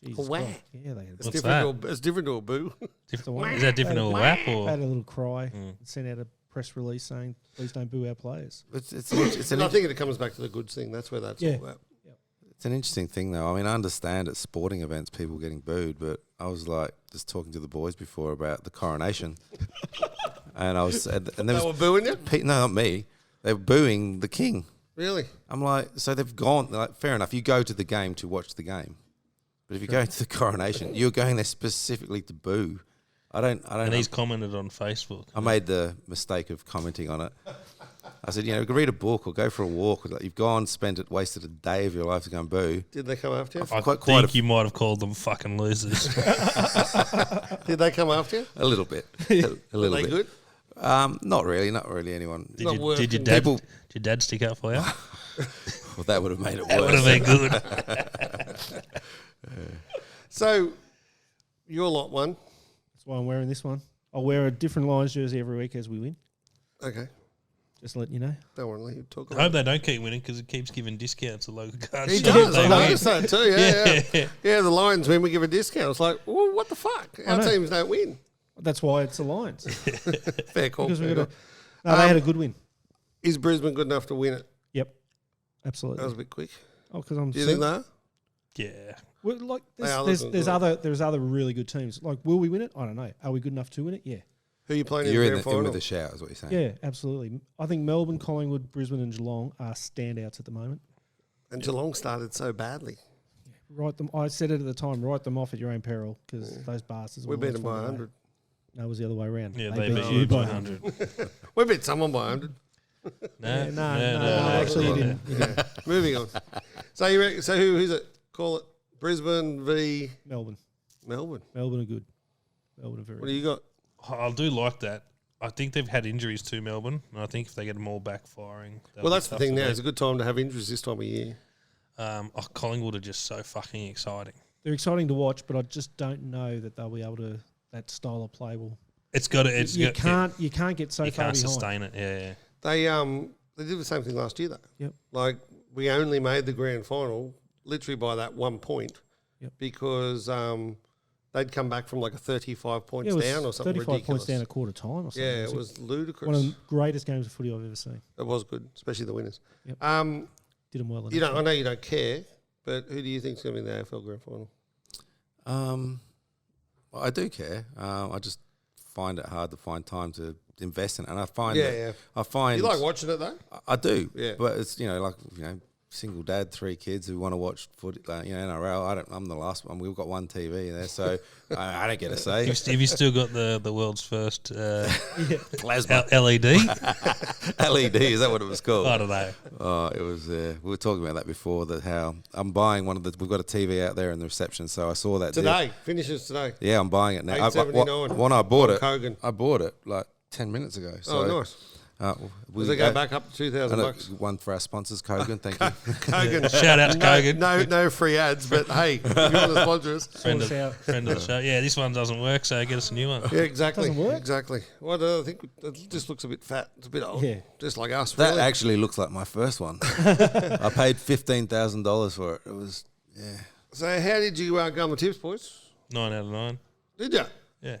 Jesus A wah? God. Yeah, they had It's What's different. It's different to a boo. Is Is that different to a WAP or? had a little cry, sent out a press release saying, "Please don't boo our players." It's And I think it comes back to the goods thing. That's where that's all about. It's an interesting thing, though. I mean, I understand at sporting events people getting booed, but I was like just talking to the boys before about the coronation, and They were booing you? no, not me. They were booing the king. Really? I'm like, so they've gone. Like, fair enough. You go to the game to watch the game, but if you go to the coronation, you're going there specifically to boo. I don't. And he's commented on Facebook. I made the mistake of commenting on it. I said, read a book or go for a walk. Like, you've gone, wasted a day of your life to go and boo. Did they come after you? I think you might have called them fucking losers. Did they come after you? A little bit. A little Were they bit. good? Not really anyone. Did your dad stick up for you? Well, that would have made it That would worse. have been good. So, your lot won. That's why I'm wearing this one. I'll wear a different Lions jersey every week as we win. Okay. Just to let you know. Don't want to let you talk I about hope it. they don't keep winning because it keeps giving discounts to local cars. He so does. they I win. noticed that too. Yeah. Yeah, the Lions, when we give a discount, it's like, well, what the fuck? Our know. teams don't win. That's why it's the Lions. Fair call. Because we fair got call. no, they had a good win. Is Brisbane good enough to win it? Yep. That Absolutely. was a bit quick. Oh, because I'm Do you think that? Yeah. Well, like They are there's looking good. there's other really good teams. Like, will we win it? I don't know. Are we good enough to win it? Yeah. Who are you playing You're in in the grand with final? a shout, is what you're saying. Yeah, absolutely. I think Melbourne, Collingwood, Brisbane, and Geelong are standouts at the moment. And Geelong started so badly. Write them. I said it at the time. Write them off at your own peril because those bastards. We will beat always them by find a way. 100. No, it was the other way around. Yeah, they beat you by 100. We beat someone by 100. Yeah, no, no, actually, you no. didn't. You didn't. Moving on. So you reckon, so who is it? Call it Brisbane v Melbourne. Melbourne. Melbourne are good. Melbourne are very What do good. you got? I do like that. I think they've had injuries to Melbourne, and I think if they get them all backfiring, Well, that's the thing now. It's a good time to have injuries this time of year. Collingwood are just so fucking exciting. They're exciting to watch, but I just don't know that they'll be able to. That style of play will. It's got to. You can't get so You far can't behind. sustain it. Yeah. They did the same thing last year though. Yep. Like we only made the grand final literally by that 1 point. Yep. Because they'd come back from like a 35 points Yeah, it was down or something 35 ridiculous. points down a quarter time or something. Yeah, it was ludicrous. one of the greatest games of footy I've ever seen. It was good, especially the winners. Yep. Did them well. You know, I know you don't care, but who do you think's going to be in the AFL grand final? Well, I do care. I just find it hard to find time to invest in it. And I find I find You like watching it though? I do. Yeah. But it's, single dad, 3 kids who want to watch footy, NRL. I'm the last one. We've got one TV there, so I don't get a say. Have you still got the world's first Plasma LED? LED, is that what it was called? I don't know. Oh, it was. We were talking about that before. That how I'm buying one of the. We've got a TV out there in the reception, so I saw that Today, finishes today. Yeah, I'm buying it now. $8.79. When I bought it, Kogan. I bought it like 10 minutes ago. So Oh, nice. Does it go back up to $2,000? One for our sponsors, Kogan. Thank you. Kogan. Shout out to Kogan. No free ads, but hey, if you want to sponsor us. Friend of the show. Yeah, this one doesn't work, so get us a new one. Yeah, exactly. Doesn't work? Exactly. Well, I think it just looks a bit fat. It's a bit old. Yeah. Just like us. That really. actually looks like my first one. I paid $15,000 for it. It was, yeah. So how did you go on the tips, boys? 9 out of 9. Did you? Yeah.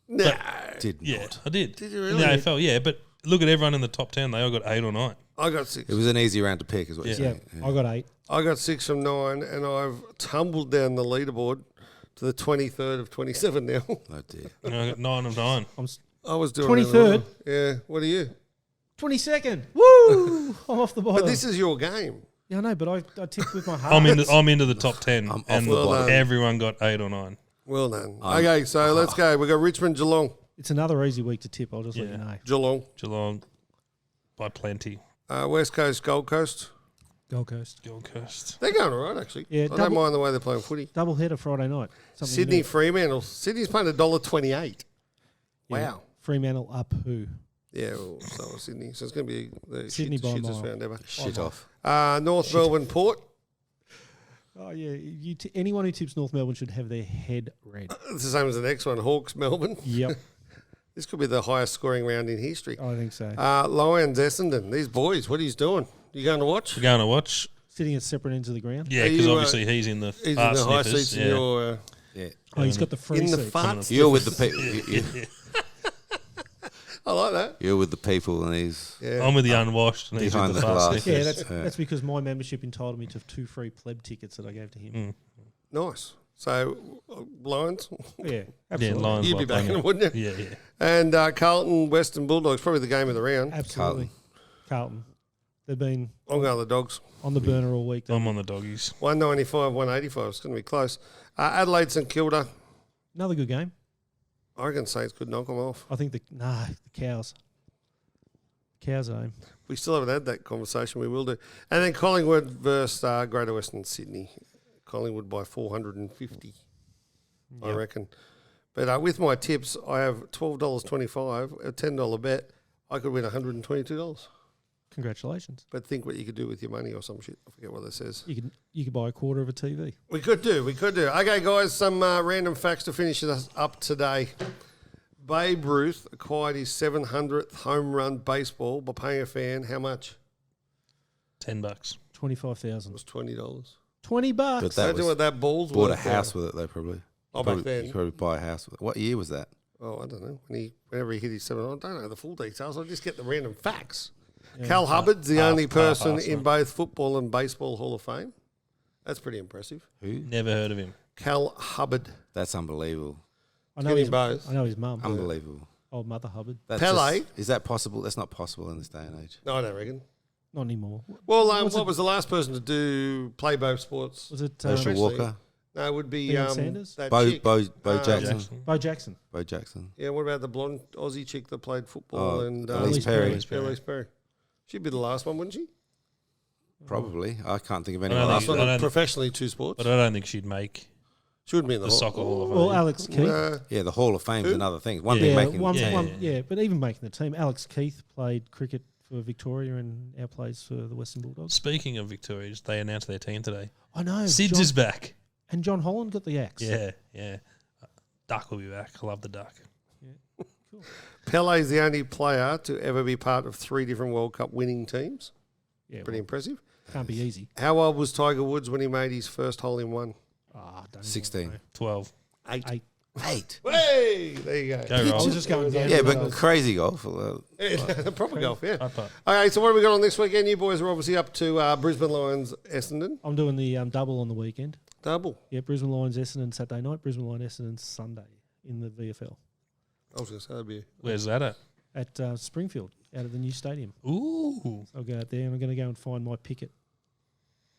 No. Did Yeah, not. I did. Did you In really? the AFL, yeah, but look at everyone in the top 10. They all got 8 or 9. I got 6. It was an easy round to pick, is what you're Yeah, saying. I got 8. I got 6 from 9, and I've tumbled down the leaderboard to the 23rd of 27 now. Oh, dear. And I got 9 of 9. I'm I was doing 23rd? Yeah. What are you? 22nd. Woo! I'm off the bottom. But this is your game. Yeah, I know, but I tipped with my heart. I'm into the top 10, I'm off and the bottom. everyone got 8 or 9. Well done. I'm- Okay, so let's go. We've got Richmond, Geelong. It's another easy week to tip. I'll just let you Yeah. know. Geelong. Geelong by plenty. West Coast, Gold Coast. Gold Coast. Gold Coast. They're going all right, actually. Yeah, I don't double- mind the way they're playing footy. Double header Friday night. Something Sydney, new. Fremantle. Sydney's paying $1.28. Yeah. Wow. Fremantle up who? Yeah, well, so was Sydney. So it's going to be the Sydney by a shittest mile. round ever. Shit off. North Melbourne, Port. Oh, yeah. Anyone who tips North Melbourne should have their head red. It's the same as the next one, Hawks, Melbourne. Yep, This could be the highest scoring round in history. I think so. Lions, Essendon. These boys, what he's doing? You going to watch? We're going to watch. Sitting at separate ends of the ground. Yeah, Are because you, obviously he's in the He's in fart the high sniffers. seats Yeah. in your... Yeah. Oh, he's got the free in the seats. fart You're with the sniffers. people. I like that. You're with the people, and he's Yeah. I'm with the unwashed and he's Behind with the the fart glass. sniffers. Yeah, that's because my membership entitled me to 2 free pleb tickets that I gave to him. Nice. So, Lions, Yeah, Yeah, absolutely. Lions you'd be like backing playing them, wouldn't you? Yeah, yeah. And Carlton, Western Bulldogs, probably the game of the round. Absolutely. Carlton. They've been I'm going the Dogs. on the burner all week. I'm on the doggies. 195, 185. It's going to be close. Adelaide, St Kilda. Another good game. I reckon Saints could knock them off. I think the Cows. Cows at home. We still haven't had that conversation. We will do. And then Collingwood versus Greater Western Sydney. Collingwood by 450, I Yep. reckon. But with my tips, I have $12.25, a $10 bet. I could win $122. Congratulations. But think what you could do with your money or some shit. I forget what that says. You could buy a quarter of a TV. We could do. Okay, guys, some random facts to finish us up today. Babe Ruth acquired his 700th home run baseball by paying a fan how much? $10. It 25,000. was $20. $20. But that Imagine was what that ball's bought a worth house now. with it though, probably. Oh, Probably- back then. You could probably buy a house with it. What year was that? Oh, I don't know. Whenever he hit his 700, I don't know the full details. I just get the random facts. Yeah. Cal Hubbard's the only person half, in right. both football and baseball Hall of Fame. That's pretty impressive. Who? Never heard of him. Cal Hubbard. That's unbelievable. I know Get his him both. I know his mum. Unbelievable. Old Mother Hubbard. That's Pele? is that possible? That's not possible in this day and age. No, I don't reckon. Not anymore. Well, What's what it- was the last person to play both sports? Was it Herschel Especially- Walker, No, it would be Deion Sanders? that Bo chick. Jackson, Bo Jackson? Bo Jackson. Yeah, what about the blonde Aussie chick that played football Oh, and Elise Perry. Elise Perry. She'd be the last one, wouldn't she? Probably. I can't think of I anyone don't else. think- I don't- Professionally, two sports. But I don't think she'd make She would be in the the soccer hall of Well, fame. Alex Keith. Yeah, the Hall of Fame's Who? another thing. One Yeah. thing Yeah, making one, the team. one, yeah, but even making the team. Alex Keith played cricket for Victoria and now plays for the Western Bulldogs. Speaking of Victoria's, they announced their team today. I know. Sids John, is back. and John Holland got the axe. Yeah, yeah. Duck will be back. I love the duck. Pele's the only player to ever be part of 3 different World Cup winning teams. Yeah, Pretty impressive. can't be easy. How old was Tiger Woods when he made his first hole-in-one? Don't 16. 12. 8. 8. Hey, there you go. Go I was roll. just going down. Yeah, to but those. crazy golf. Yeah, proper golf, yeah. High putt. Okay, so what have we got on this weekend? You boys are obviously up to Brisbane Lions, Essendon. I'm doing the double on the weekend. Double. Yeah, Brisbane Lions Essendon Saturday night, Brisbane Lions Essendon Sunday in the VFL I was going to say that'd be... Where's that at? at Springfield out of the new stadium. Ooh. I'll go out there and I'm going to go and find my picket.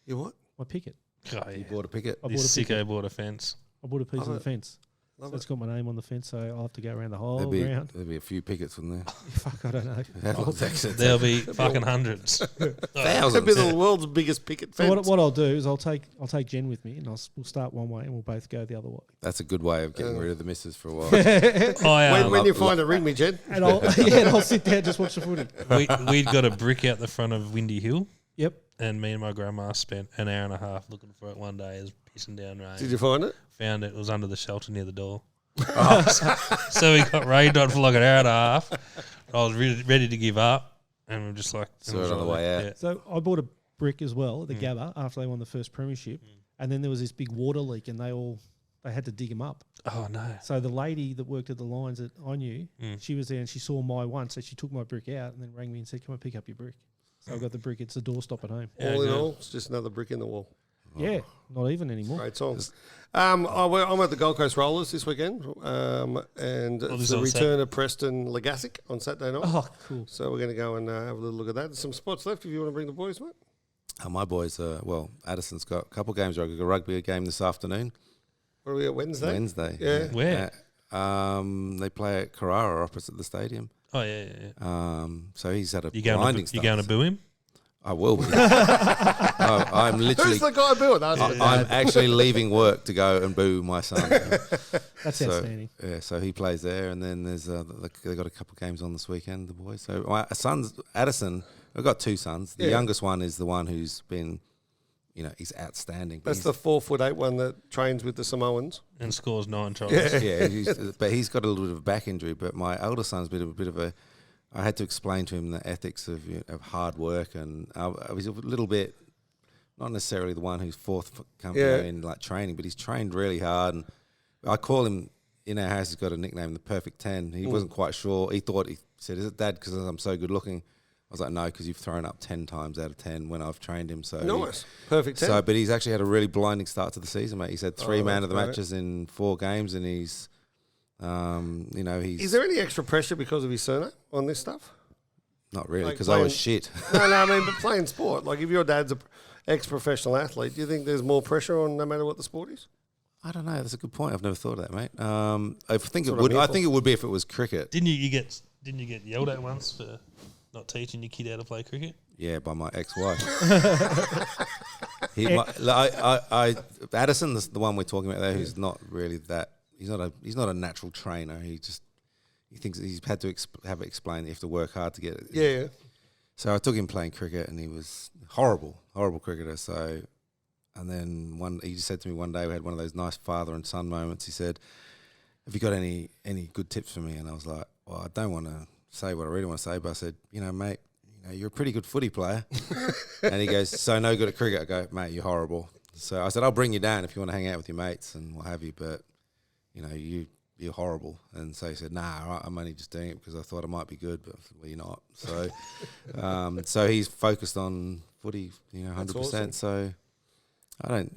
You what? My picket. Oh, yeah. You bought a picket. I bought a This picket. sicko bought a fence. I bought a piece of the fence. Love So it's got my name on the fence, so I'll have to go around the whole There'll ground. be a few pickets, wouldn't there? Fuck, I don't know. There'll be fucking hundreds. That'd be the world's biggest picket So fence. what I'll do is I'll take Jen with me, and we'll start one way, and we'll both go the other way. That's a good way of getting rid of the missus for a while. When you find it, ring me, Jen. And I'll sit there and just watch the footy. We'd got a brick out the front of Windy Hill. Yep. And me and my grandma spent an hour and a half looking for it one day. It was pissing down rain. Did you find it? Found it. It was under the shelter near the door. So we got rained on for like an hour and a half. I was ready to give up, and we are just like... Saw it on the way out. Yeah. So I bought a brick as well at the Gabba after they won the first premiership, and then there was this big water leak, and they had to dig them up. Oh, no. So the lady that worked at the lines that I knew, she was there and she saw my one, so she took my brick out and then rang me and said, "Come and pick up your brick." So I got the brick. It's the doorstop at home. All in all, it's just another brick in the wall. Yeah, not even anymore. Great songs. I'm at the Gold Coast Rollers this weekend, and it's the return of Preston Legasic on Saturday night. Oh, cool. So we're going to go and have a little look at that. There's some spots left if you want to bring the boys, mate. My boys, Addison's got a couple of games. I've got a rugby game this afternoon. What are we at, Wednesday? Wednesday. Yeah. Where? They play at Carrara opposite the stadium. Oh, yeah. So he's had a You blinding going to start. boo him? I will be. I'm literally... Who's the guy doing? I'm actually leaving work to go and boo my son. That's outstanding. Yeah, so he plays there, and then there's they've got a couple of games on this weekend, the boys. So my son's Addison. I've got two sons. The youngest one is the one who's been, he's outstanding. That's the 4'8" one that trains with the Samoans And scores 9 tries. Yeah, but he's got a little bit of a back injury. But my elder son's been a bit of a. I had to explain to him the ethics of hard work, and I was a little bit, not necessarily the one who's fourth in like training, but he's trained really hard. And I call him in our house. He's got a nickname, the Perfect 10. He wasn't quite sure. He said, "Is it Dad because I'm so good looking?" I was like, "No, because you've thrown up 10 times out of 10 when I've trained him." So nice, perfect 10. So, but he's actually had a really blinding start to the season, mate. He's had 3 man of the matches in 4 games, and he's. He's... Is there any extra pressure because of his surname on this stuff? Not really, Like because I was shit. No, I mean, but playing sport, like if your dad's an ex-professional athlete, do you think there's more pressure on no matter what the sport is? I don't know. That's a good point. I've never thought of that, mate. I think it would. I think it would be if it was cricket. Didn't you get yelled at once for not teaching your kid how to play cricket? Yeah, by my ex-wife. Addison, the one we're talking about there, who's not really that. He's not a natural trainer. He thinks he's had to have it explained that you have to work hard to get it. Yeah. So I took him playing cricket, and he was horrible cricketer. So, and then he just said to me one day, we had one of those nice father and son moments. He said, "Have you got any good tips for me?" And I was like, "Well, I don't want to say what I really want to say," but I said, "Mate, you're a pretty good footy player." And he goes, "So no good at cricket?" I go, "Mate, you're horrible." So I said, "I'll bring you down if you want to hang out with your mates and what have you, but you're horrible." And so he said, "Nah, I'm only just doing it because I thought I might be good," but well, you're not. So, so he's focused on footy, 100%. Awesome. So I don't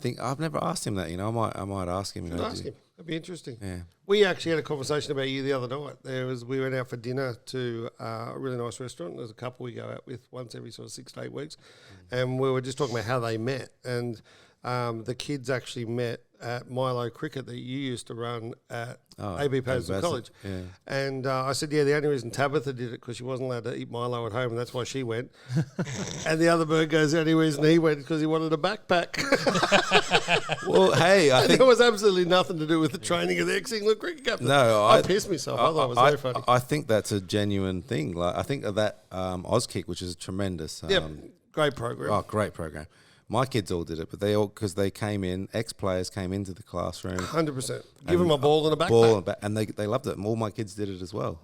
think I've never asked him that. I might ask him. Ask him. That'd be interesting. Yeah. We actually had a conversation about you the other night. We went out for dinner to a really nice restaurant. There's a couple we go out with once every sort of 6 to 8 weeks, and we were just talking about how they met. And the kids actually met at Milo Cricket that you used to run at AB Patterson College. Yeah. And I said, the only reason Tabitha did it because she wasn't allowed to eat Milo at home, and that's why she went. And the other bird goes, the only reason he went because he wanted a backpack. Well, hey, I think there was absolutely nothing to do with the training of the ex-England cricket captain. No, I pissed myself. I thought it was very funny. I think that's a genuine thing. Like I think of that Auskick, which is tremendous. Great program. Oh, great program. My kids all did it, but because they came in, ex-players came into the classroom. 100%. Give them a ball and a backpack. And they loved it. And all my kids did it as well.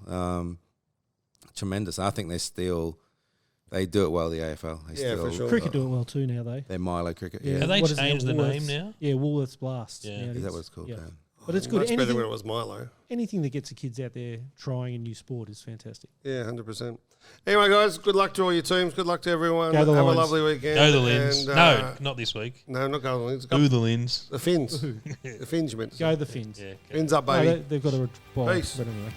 Tremendous. I think they do it well, the AFL. For sure. Cricket do it well too now, though. They're Milo Cricket. Yeah. Have they What is it, changed the Woolworths? name now? Yeah, Woolworths Blast. Yeah. Now it Is that what it's called? Yeah. Yeah. But it's good. Much better when it was Milo. Anything that gets the kids out there trying a new sport is fantastic. Yeah, 100%. Anyway, guys, good luck to all your teams. Good luck to everyone. Go the Have Lions. a lovely weekend. Go the Lins. And, No, not this week. No, not go the Lins. Go the Lins. The Finns. The Finns, you meant to say. Go the Fins. Yeah. Fins up, No, baby. they've got a bye. Peace. But anyway.